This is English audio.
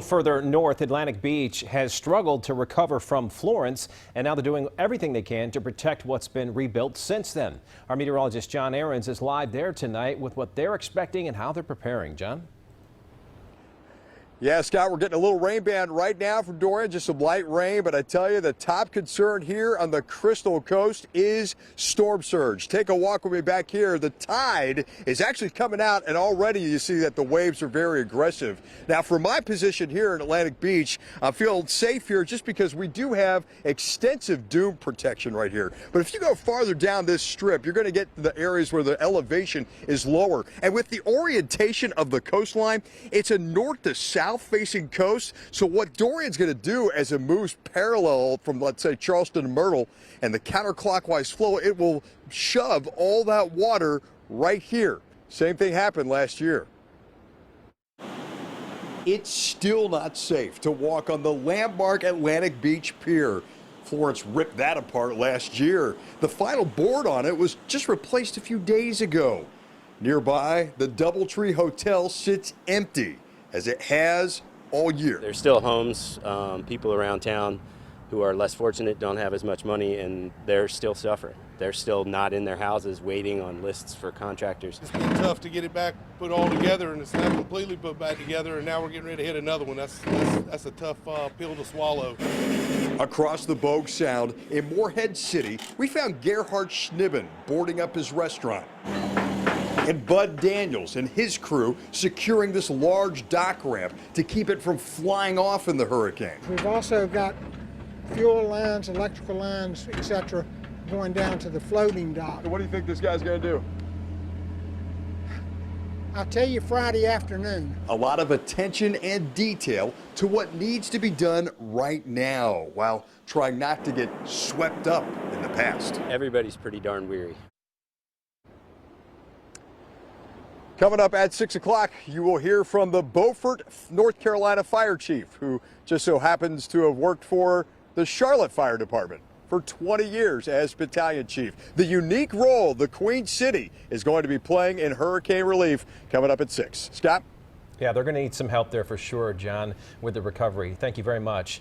Further north, Atlantic Beach has struggled to recover from Florence, and now they're doing everything they can to protect what's been rebuilt since then. Our meteorologist John Ahrens is live there tonight with what they're expecting and how they're preparing. John? Yeah, Scott, we're getting a little rain band right now from Dorian, just some light rain, but I tell you the top concern here on the Crystal Coast is storm surge. Take a walk with me back here. The tide is actually coming out, and already you see that the waves are very aggressive. Now, from my position here in Atlantic Beach, I feel safe here just because we do have extensive dune protection right here. But if you go farther down this strip, you're going to get to the areas where the elevation is lower. And with the orientation of the coastline, it's a north to south facing coast. So what Dorian's going to do as it moves parallel from, let's say, Charleston to Myrtle and the counterclockwise flow, it will shove all that water right here. Same thing happened last year. It's still not safe to walk on the landmark Atlantic Beach Pier. Florence ripped that apart last year. The final board on it was just replaced a few days ago. Nearby, the Doubletree Hotel sits empty, as it has all year. There's still homes, people around town who are less fortunate, don't have as much money, and they're still suffering. They're still not in their houses waiting on lists for contractors. It's been tough to get it back put all together, and it's not completely put back together, and now we're getting ready to hit another one. That's a tough pill to swallow. Across the Bogue Sound in Morehead City, we found Gerhard Schnibben boarding up his restaurant, and Bud Daniels and his crew securing this large dock ramp to keep it from flying off in the hurricane. We've also got fuel lines, electrical lines, etc., going down to the floating dock. So what do you think this guy's going to do? I'll tell you Friday afternoon. A lot of attention and detail to what needs to be done right now, while trying not to get swept up in the past. Everybody's pretty darn weary. Coming up at 6 o'clock, you will hear from the Beaufort, North Carolina fire chief, who just so happens to have worked for the Charlotte Fire Department for 20 years as battalion chief. The unique role the Queen City is going to be playing in hurricane relief, coming up at 6. Scott? Yeah, they're going to need some help there for sure, John, with the recovery. Thank you very much.